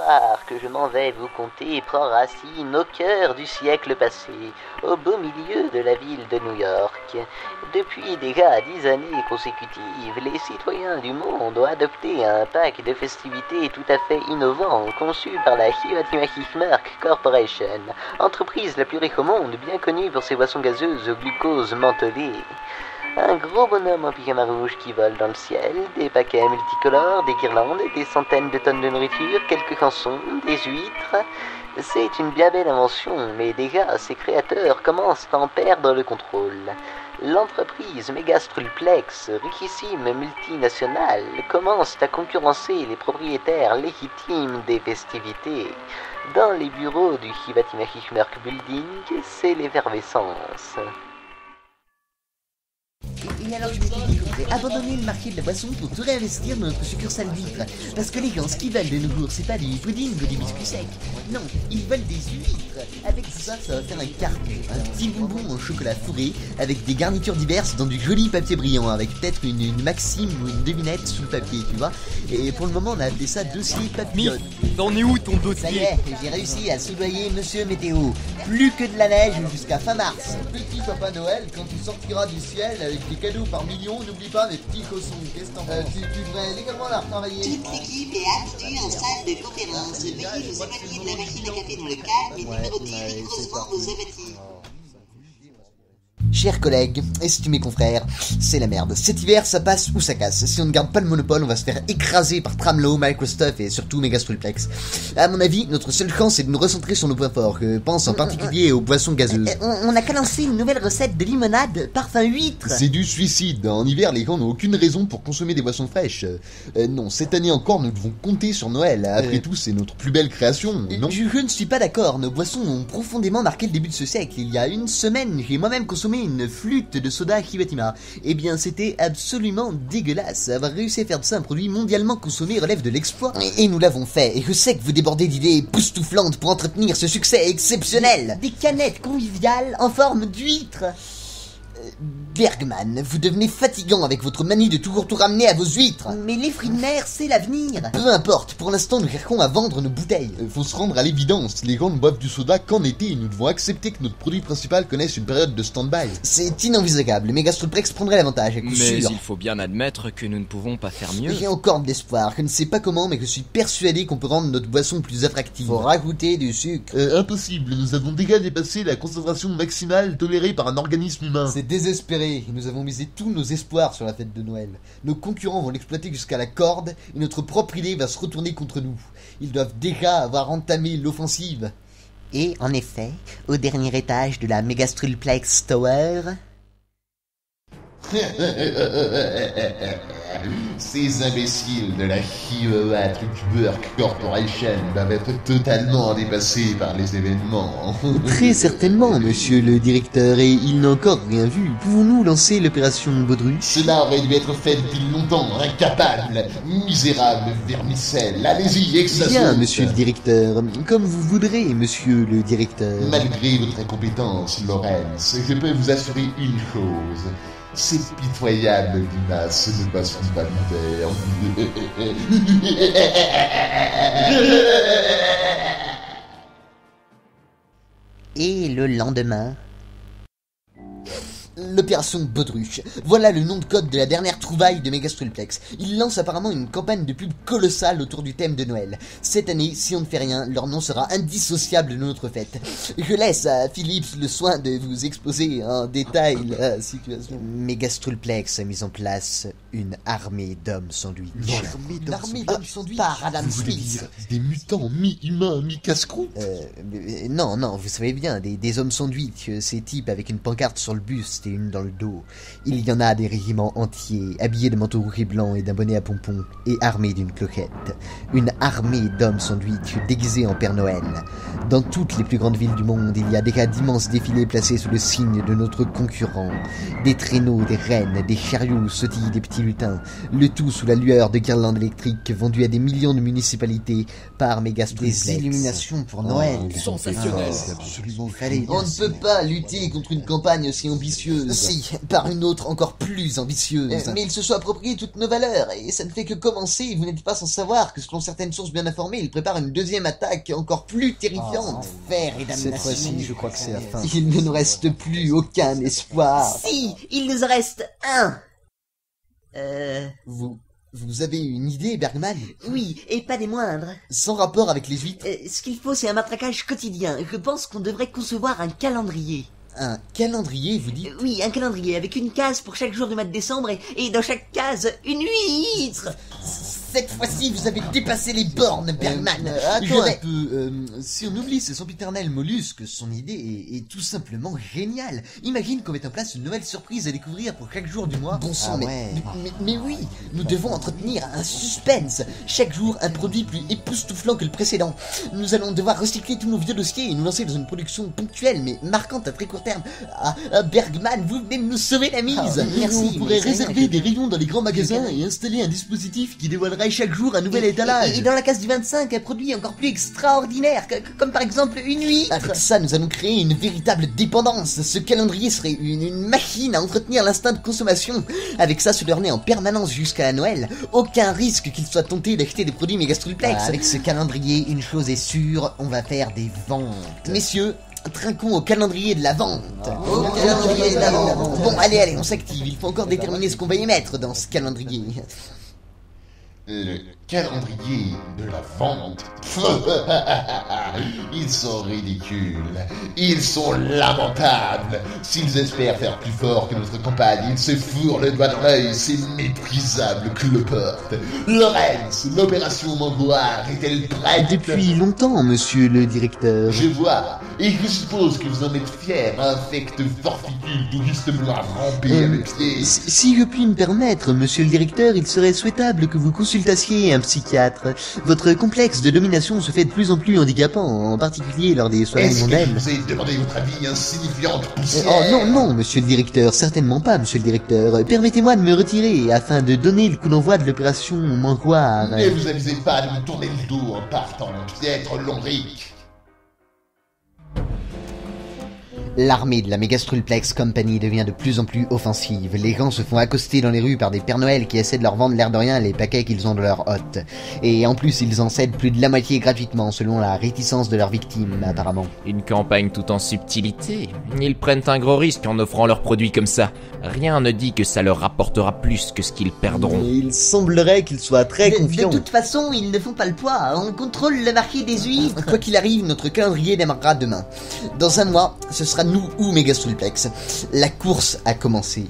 l'histoire que je m'en vais vous conter prend racine au cœur du siècle passé, au beau milieu de la ville de New York. Depuis déjà 10 années consécutives, les citoyens du monde ont adopté un pack de festivités tout à fait innovant, conçu par la Hiwatimaki Corporation, entreprise la plus riche au monde, bien connue pour ses boissons gazeuses au glucose mentholé. Un gros bonhomme en pyjama rouge qui vole dans le ciel, des paquets multicolores, des guirlandes, des centaines de tonnes de nourriture, quelques chansons, des huîtres. C'est une bien belle invention, mais déjà ses créateurs commencent à en perdre le contrôle. L'entreprise Megastrulplex, richissime multinationale, commence à concurrencer les propriétaires légitimes des festivités. Dans les bureaux du Hiwatimaki Building, c'est l'effervescence. Et alors je me dis qu'il faudrait abandonner le marché de la boisson pour tout réinvestir dans notre succursale d'huîtres. Parce que les gens, ce qu'ils veulent de nos jours, c'est pas du pudding ou des biscuits secs. Non, ils veulent des huîtres. Avec tout ça, ça va faire un carton. Un petit bonbon en chocolat fourré, avec des garnitures diverses dans du joli papier brillant, avec peut-être une maxime ou une devinette sous le papier, tu vois. Et pour le moment, on a appelé ça dossier papillote. T'en es où ton dossier? Ça y est, j'ai réussi à soudoyer Monsieur Météo. Plus que de la neige jusqu'à fin mars. Petit Papa Noël, quand tu sortiras du ciel avec des cadeaux par millions, n'oublie pas mes petits cossons. Qu'est-ce que t'en penses? Tu devrais légalement la retravailler. Toute l'équipe est attendue en salle de conférence. Veuillez vous éloigner de la machine à café dans le calme et numéroter rigoureusement vos avertis. Chers collègues, estimés confrères, c'est la merde. Cet hiver, ça passe ou ça casse. Si on ne garde pas le monopole, on va se faire écraser par Tramlo, Microstuff et surtout Megastrulplex. À mon avis, notre seule chance, c'est de nous recentrer sur nos points forts. Je pense en particulier aux boissons gazeuses. On n'a qu'à lancer une nouvelle recette de limonade parfum huître. C'est du suicide. En hiver, les gens n'ont aucune raison pour consommer des boissons fraîches. Non, cette année encore, nous devons compter sur Noël. Après tout, c'est notre plus belle création, non? Je ne suis pas d'accord. Nos boissons ont profondément marqué le début de ce siècle. Il y a une semaine, j'ai moi-même consommé une flûte de soda Hiwatima. Eh bien, c'était absolument dégueulasse. Avoir réussi à faire de ça un produit mondialement consommé relève de l'exploit. Et nous l'avons fait. Et je sais que vous débordez d'idées époustouflantes pour entretenir ce succès exceptionnel. Des canettes conviviales en forme d'huître. Bergman, vous devenez fatigant avec votre manie de toujours tout ramener à vos huîtres. Mais les fruits de mer, c'est l'avenir. Peu importe, pour l'instant nous cherchons à vendre nos bouteilles. Faut se rendre à l'évidence, les gens ne boivent du soda qu'en été et nous devons accepter que notre produit principal connaisse une période de stand-by. C'est inenvisageable, Megastrulplex prendrait l'avantage, à coup sûr. Mais il faut bien admettre que nous ne pouvons pas faire mieux. J'ai encore de l'espoir, je ne sais pas comment, mais je suis persuadé qu'on peut rendre notre boisson plus attractive. Faut rajouter du sucre. Impossible, nous avons déjà dépassé la concentration maximale tolérée par un organisme humain. C'est désespéré. Nous avons misé tous nos espoirs sur la fête de Noël. Nos concurrents vont l'exploiter jusqu'à la corde et notre propre idée va se retourner contre nous. Ils doivent déjà avoir entamé l'offensive. Et en effet, au dernier étage de la Megastrulplex Tower... Ces imbéciles de la Hiwatimaki Corporation doivent être totalement dépassés par les événements. Très certainement, monsieur le directeur, et il n'a encore rien vu. Pouvons-nous lancer l'opération Baudruche? Cela aurait dû être fait depuis longtemps, incapable, misérable vermicelle. Allez-y, exaspérez. Bien, monsieur le directeur, comme vous voudrez, monsieur le directeur. Malgré votre incompétence, Laurence, je peux vous assurer une chose. Ces pitoyables limaces ne passeront pas l'hiver. Et le lendemain... L'opération Baudruche. Voilà le nom de code de la dernière trouvaille de Megastrulplex. Il lance apparemment une campagne de pub colossale autour du thème de Noël. Cette année, si on ne fait rien, leur nom sera indissociable de notre fête. Je laisse à Philips le soin de vous exposer en détail la situation. Megastrulplex a mis en place une armée d'hommes sandwich. Une armée d'hommes sandwich par Adam Vous voulez Smith. dire des mutants mi-humains, mi-casse-croûte? Non, vous savez bien, des hommes sandwich, ces types avec une pancarte sur le buste et une dans le dos. Il y en a des régiments entiers, habillés de manteaux rouges et blancs et d'un bonnet à pompons, et armés d'une cloquette. Une armée d'hommes sandwich déguisés en Père Noël. Dans toutes les plus grandes villes du monde, il y a déjà d'immenses défilés placés sous le signe de notre concurrent. Des traîneaux, des rennes, des chariots sautillent des petits lutins, le tout sous la lueur de guirlandes électriques vendues à des millions de municipalités par Megastrulplex. Des illuminations pour Noël. Sensationnel. Absolument. Allez, on ne peut pas lutter contre une campagne aussi ambitieuse ambitieuse. Si, par une autre encore plus ambitieuse. Mais il se soit approprié toutes nos valeurs, et ça ne fait que commencer. Vous n'êtes pas sans savoir que selon certaines sources bien informées, il prépare une deuxième attaque encore plus terrifiante. Enfer et damnation. Cette fois-ci, je crois que c'est la fin. Il ne nous reste plus aucun espoir. Si, il nous en reste un. Vous avez une idée, Bergman? Oui, et pas des moindres. Sans rapport avec les huîtres? Ce qu'il faut, c'est un matraquage quotidien. Je pense qu'on devrait concevoir un calendrier. Un calendrier, vous dites? Oui, un calendrier, avec une case pour chaque jour du mois de décembre, et dans chaque case, une huître. Cette fois-ci, vous avez dépassé les bornes, Bergman. Attends un peu. Si on oublie ce sempiternel mollusque, son idée est tout simplement géniale. Imagine qu'on mette en place une nouvelle surprise à découvrir pour chaque jour du mois. Bon sang, mais oui, nous devons entretenir un suspense. Chaque jour, un produit plus époustouflant que le précédent. Nous allons devoir recycler tous nos vieux dossiers et nous lancer dans une production ponctuelle, mais marquante à très court terme. Bergman, vous venez de nous sauver la mise. Merci. On pourrait réserver des rayons dans les grands magasins et installer un dispositif qui dévoilerait chaque jour un nouvel étalage. Et dans la case du 25, un produit encore plus extraordinaire, comme par exemple une huître. Avec ça, nous allons créer une véritable dépendance. Ce calendrier serait une machine à entretenir l'instinct de consommation. Avec ça, se leur nez en permanence jusqu'à Noël. Aucun risque qu'ils soient tentés d'acheter des produits Megastrulplex. Avec ce calendrier, une chose est sûre, on va faire des ventes. Messieurs, trinquons au calendrier de la vente. Au calendrier de la vente. Bon, allez, on s'active. Il faut encore déterminer ce qu'on va y mettre dans ce calendrier. Le calendrier de la vente. Ils sont ridicules. Ils sont lamentables. S'ils espèrent faire plus fort que notre campagne, ils se fourrent le doigt dans l'œil, ces méprisables cloportes. Lorenz, l'opération Mangoire est-elle prête? Depuis longtemps, monsieur le directeur. Je vois, et je suppose que vous en êtes fier, infect forficule d'Auguste Blanc rampé à mes pieds. Si je puis me permettre, monsieur le directeur, il serait souhaitable que vous consultassiez un psychiatre. Votre complexe de domination se fait de plus en plus handicapant, en particulier lors des soirées mondaines. Est-ce que je vous ai demandé votre avis, insignifiante poussière? Oh non, monsieur le directeur, certainement pas, monsieur le directeur. Permettez-moi de me retirer afin de donner le coup d'envoi de l'opération Mangoire. Ne vous amusez pas de me tourner le dos en partant, piètre lombric. L'armée de la Megastrulplex Company devient de plus en plus offensive. Les gens se font accoster dans les rues par des Pères Noël qui essaient de leur vendre l'air de rien les paquets qu'ils ont de leur hôte. Et en plus, ils en cèdent plus de la moitié gratuitement, selon la réticence de leurs victimes, apparemment. Une campagne tout en subtilité. Ils prennent un gros risque en offrant leurs produits comme ça. Rien ne dit que ça leur rapportera plus que ce qu'ils perdront. Mais il semblerait qu'ils soient très confiants. De toute façon, ils ne font pas le poids. On contrôle le marché des huîtres. Quoi qu'il arrive, notre calendrier démarrera demain. Dans un mois, ce sera nous ou Megastrulplex. La course a commencé.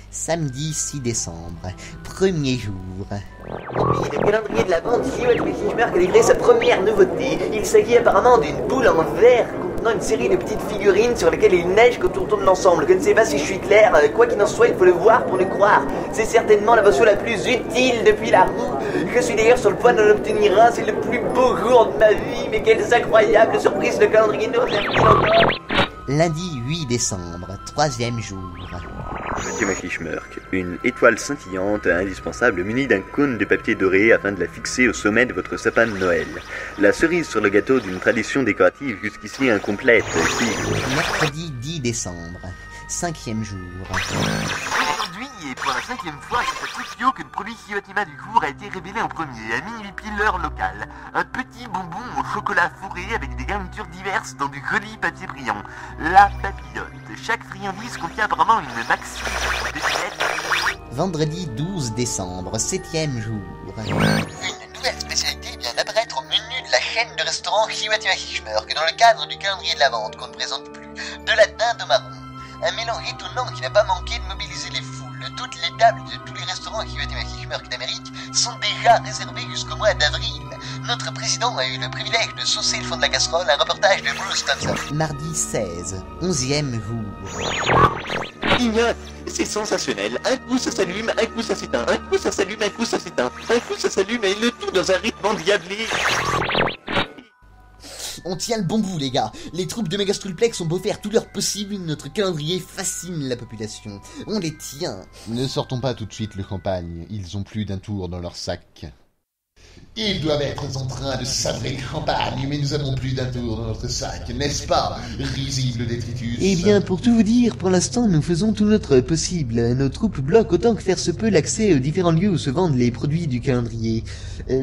Samedi 6 décembre, premier jour. Oui, le calendrier de la vente, Himmler a livré sa première nouveauté. Il s'agit apparemment d'une boule en verre contenant une série de petites figurines sur lesquelles il neige quand on tourne l'ensemble. Je ne sais pas si je suis clair, quoi qu'il en soit, il faut le voir pour le croire. C'est certainement l'invention la plus utile depuis la roue. Je suis d'ailleurs sur le point d'en obtenir un, c'est le plus beau jour de ma vie, mais quelles incroyables surprises le calendrier nous réserve encore. Lundi 8 décembre, troisième jour. Monsieur Machichmerk, une étoile scintillante indispensable munie d'un cône de papier doré afin de la fixer au sommet de votre sapin de Noël. La cerise sur le gâteau d'une tradition décorative jusqu'ici incomplète. Mercredi 10 décembre, cinquième jour. Aujourd'hui, et pour la cinquième fois, c'est à Tokyo que le produit Hirotima du jour a été révélé en premier, un mini piller local. Un petit bonbon au chocolat fourré avec des garnitures diverses dans du joli papier brillant. La papillote. Chaque friandise contient apparemment une maxi. Vendredi 12 décembre, septième jour. Une nouvelle spécialité vient d'apparaître au menu de la chaîne de restaurants Hirotima Himmler, dans le cadre du calendrier de la vente qu'on ne présente plus. De la dinde au marron. Un mélange étonnant qui n'a pas manqué de mobiliser les foules. Toutes les tables de tous les restaurants Hirotima Himmler d'Amérique sont déjà réservées jusqu'au mois d'avril. Notre président a eu le privilège de saucer le fond de la casserole, un reportage de Bruce Thompson. Mardi 16, 11e jour. Ignote, c'est sensationnel. Un coup ça s'allume, un coup ça s'éteint. Un coup ça s'allume, un coup ça s'éteint. Un coup ça s'allume et le tout dans un rythme endiablé. On tient le bon bout, les gars. Les troupes de Megastrulplex ont beau faire tout leur possible, notre calendrier fascine la population. On les tient. Ne sortons pas tout de suite le champagne, ils ont plus d'un tour dans leur sac. Ils doivent être en train de savourer la campagne, mais nous avons plus d'un tour dans notre sac, n'est-ce pas, risible détritus? Eh bien, pour tout vous dire, pour l'instant, nous faisons tout notre possible. Nos troupes bloquent autant que faire se peut l'accès aux différents lieux où se vendent les produits du calendrier.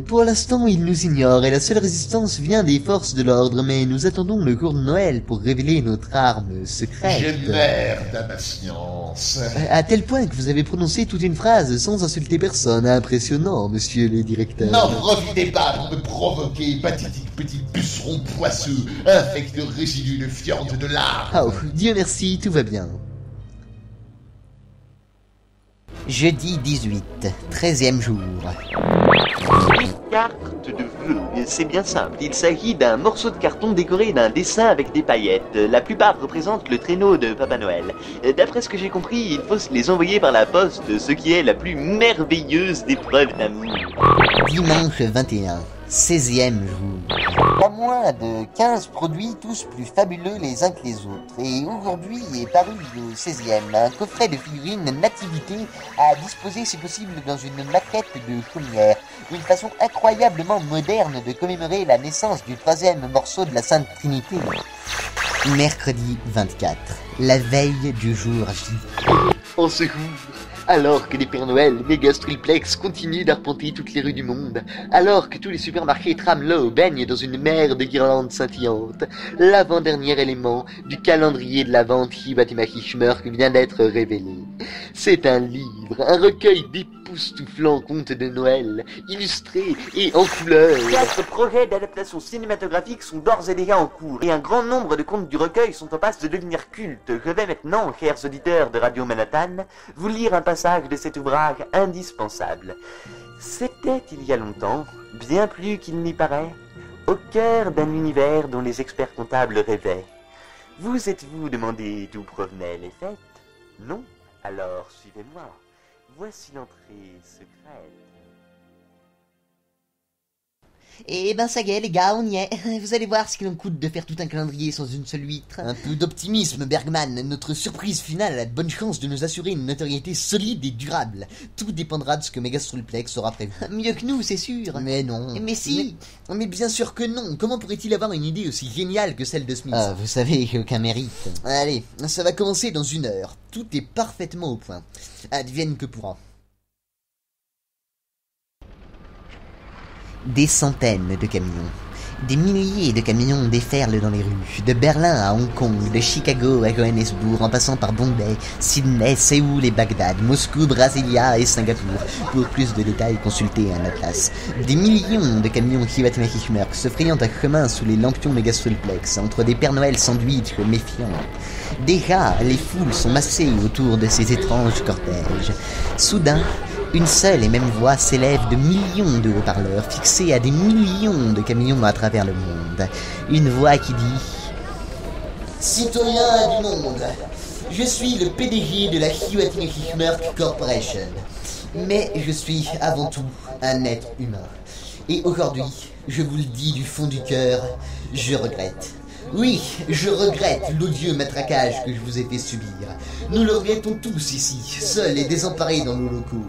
Pour l'instant, ils nous ignorent et la seule résistance vient des forces de l'ordre, mais nous attendons le cours de Noël pour révéler notre arme secrète. Je meurs d'impatience. À tel point que vous avez prononcé toute une phrase sans insulter personne. Impressionnant, monsieur le directeur. N'en profitez pas pour me provoquer, pathétique petit puceron poisseux, infect de résidus de fiente de larmes. Oh, Dieu merci, tout va bien. Jeudi 18, 13e jour. Une carte de vœux, c'est bien simple. Il s'agit d'un morceau de carton décoré d'un dessin avec des paillettes. La plupart représentent le traîneau de Papa Noël. D'après ce que j'ai compris, il faut se les envoyer par la poste, ce qui est la plus merveilleuse des preuves d'amour. Dimanche 21, 16e jour. Pas moins de 15 produits, tous plus fabuleux les uns que les autres. Et aujourd'hui est paru le 16e, un coffret de figurines nativité à disposer si possible dans une maquette de chaumière. Une façon incroyablement moderne de commémorer la naissance du 3e morceau de la Sainte Trinité. Mercredi 24, la veille du jour J. En secours, alors que les Pères Noël méga Striplex continuent d'arpenter toutes les rues du monde, alors que tous les supermarchés Tramlow baignent dans une mer de guirlandes scintillantes, l'avant-dernier élément du calendrier de l'Avent Hiwatima Hishmerk vient d'être révélé. C'est un livre, un recueil d'époustouflants contes de Noël, illustrés et en couleur. 4 projets d'adaptation cinématographique sont d'ores et déjà en cours, et un grand nombre de contes du recueil sont en passe de devenir cultes. Je vais maintenant, chers auditeurs de Radio Manhattan, vous lire un passage de cet ouvrage indispensable. C'était il y a longtemps, bien plus qu'il n'y paraît, au cœur d'un univers dont les experts comptables rêvaient. Vous êtes-vous demandé d'où provenaient les fêtes? Non? Alors suivez-moi. Voici l'entrée secrète. Eh ben ça y est les gars, on y est. Vous allez voir ce qu'il en coûte de faire tout un calendrier sans une seule huître. Un peu d'optimisme Bergman, notre surprise finale a de bonnes chances de nous assurer une notoriété solide et durable. Tout dépendra de ce que Megastrulplex aura prévu. Mieux que nous, c'est sûr. Mais non. Mais si. Mais bien sûr que non. Comment pourrait-il avoir une idée aussi géniale que celle de Smith? Ah, vous savez, aucun mérite. Allez, ça va commencer dans 1 heure. Tout est parfaitement au point. Advienne que pourra. Des centaines de camions. Des milliers de camions déferlent dans les rues, de Berlin à Hong Kong, de Chicago à Johannesburg, en passant par Bombay, Sydney, Séoul et Bagdad, Moscou, Brasilia et Singapour. Pour plus de détails, consultez un atlas. Des millions de camions Hiwatima Hishmerk se frayant un chemin sous les lampions Megastrulplex, entre des Pères Noël sandwich méfiants. Déjà, les foules sont massées autour de ces étranges cortèges. Soudain, une seule et même voix s'élève de millions de haut-parleurs fixés à des millions de camions à travers le monde. Une voix qui dit « Citoyens du monde, je suis le PDG de la Hiwatima Hishmerk Corporation. Mais je suis avant tout un être humain. Et aujourd'hui, je vous le dis du fond du cœur, je regrette. Oui, je regrette l'odieux matraquage que je vous ai fait subir. Nous le regrettons tous ici, seuls et désemparés dans nos locaux.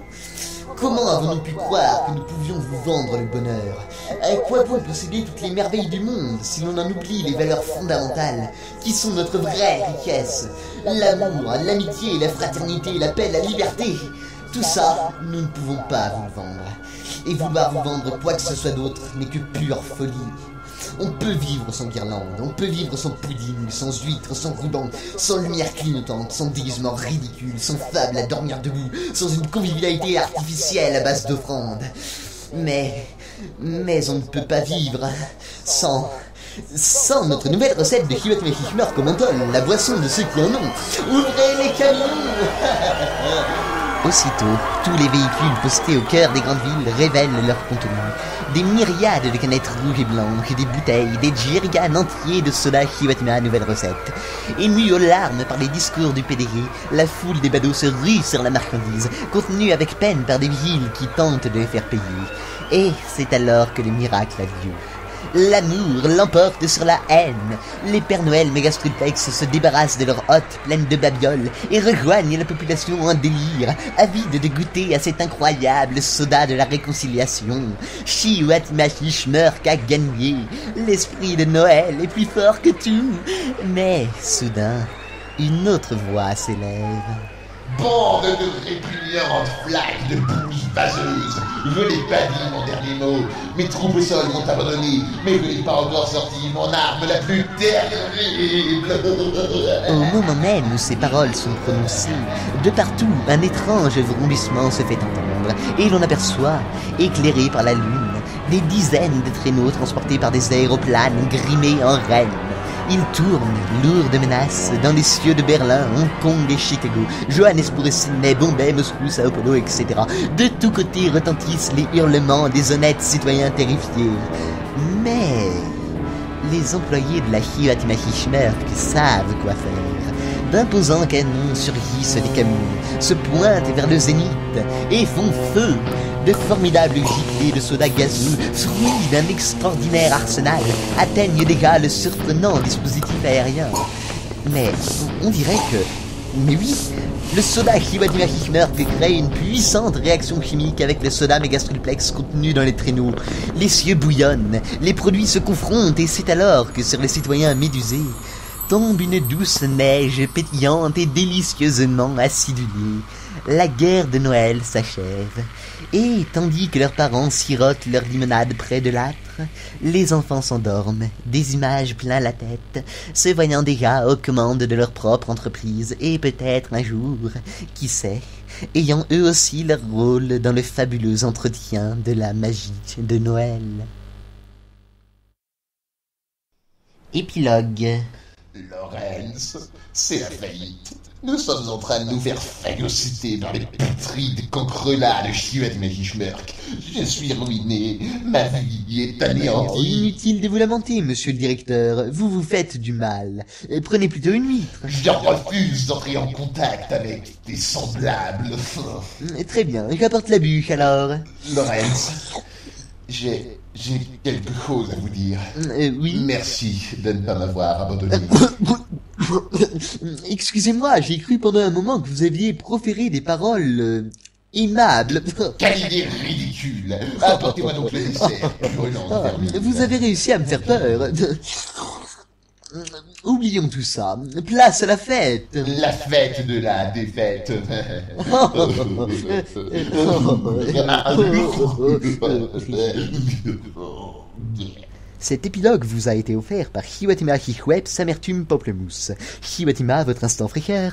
Comment avons-nous pu croire que nous pouvions vous vendre le bonheur? À quoi bon posséder toutes les merveilles du monde si l'on en oublie les valeurs fondamentales qui sont notre vraie richesse? L'amour, l'amitié, la fraternité, la paix, la liberté. Tout ça, nous ne pouvons pas vous le vendre. Et vouloir vous vendre quoi que ce soit d'autre n'est que pure folie. On peut vivre sans guirlande, on peut vivre sans pudding, sans huîtres, sans ruban, sans lumière clignotante, sans déguisement ridicule, sans fable à dormir debout, sans une convivialité artificielle à base d'offrandes. Mais on ne peut pas vivre sans notre nouvelle recette de Hiwatima Hishmerk au menthol, la boisson de ceux qui en ont. Ouvrez les camions. Aussitôt, tous les véhicules postés au cœur des grandes villes révèlent leur contenu. Des myriades de canettes rouges et blanches, des bouteilles, des jerrycans entiers de soda Hiwatima nouvelle recette. Émue aux larmes par les discours du PDG, la foule des badauds se rue sur la marchandise, contenue avec peine par des vigiles qui tentent de les faire payer. Et c'est alors que le miracle a lieu. L'amour l'emporte sur la haine. Les Pères Noël mégastrulpex se débarrassent de leurs hottes pleines de babioles et rejoignent la population en délire, avide de goûter à cet incroyable soda de la réconciliation. Chihuahua-Mashishmerk a gagné. L'esprit de Noël est plus fort que tout. Mais, soudain, une autre voix s'élève. Bande de répugnantes flaques de bouse vaseuse. Je n'ai pas dit mon dernier mot. Mes troupes au sol m'ont abandonné, mais je n'ai pas encore sorti mon arme la plus terrible. Au moment même où ces paroles sont prononcées, de partout, un étrange vrombissement se fait entendre, et l'on aperçoit, éclairés par la lune, des dizaines de traîneaux transportés par des aéroplanes grimés en reines. Ils tournent, lourds de menaces, dans les cieux de Berlin, Hong Kong et Chicago, Johannesburg et Sydney, Bombay, Moscou, Sao Paulo, etc. De tous côtés retentissent les hurlements des honnêtes citoyens terrifiés. Mais les employés de la Chihuahua-Mashishmerk savent quoi faire. D'imposants canons surgissent des camions, se pointent vers le zénith et font feu. De formidables giclées de soda gazeux, fruits d'un extraordinaire arsenal, atteignent déjà le surprenant dispositif aérien. Mais on dirait que... Mais oui, le soda Chihuahua-Mashishmerk crée une puissante réaction chimique avec le soda mégastrulplex contenu dans les traîneaux. Les cieux bouillonnent, les produits se confrontent et c'est alors que sur les citoyens médusés tombe une douce neige pétillante et délicieusement acidulée. La guerre de Noël s'achève. Et tandis que leurs parents sirotent leur limonade près de l'âtre, les enfants s'endorment, des images plein la tête, se voyant déjà aux commandes de leur propre entreprise et peut-être un jour, qui sait, ayant eux aussi leur rôle dans le fabuleux entretien de la magie de Noël. Épilogue. Lorenz, c'est la faillite. Nous sommes en train de nous faire phagocyter par les putrides cancrelats de Chihuahua-Mashishmerk. Je suis ruiné, ma vie est anéantie. Inutile de vous lamenter, monsieur le directeur, vous vous faites du mal. Prenez plutôt une huître. Je refuse d'entrer en contact avec des semblables. Très bien, j'apporte la bûche alors. Lorenz, j'ai quelque chose à vous dire. Oui. Merci de ne pas m'avoir abandonné. Excusez-moi, j'ai cru pendant un moment que vous aviez proféré des paroles aimables. Quelle idée ridicule. Apportez-moi donc le dessert. Vous avez réussi à me faire peur. Oublions tout ça. Place à la fête. La fête de la défaite. Cet épilogue vous a été offert par Chihuahua Amertume Pamplemousse. Chihuahua, votre instant fréquent.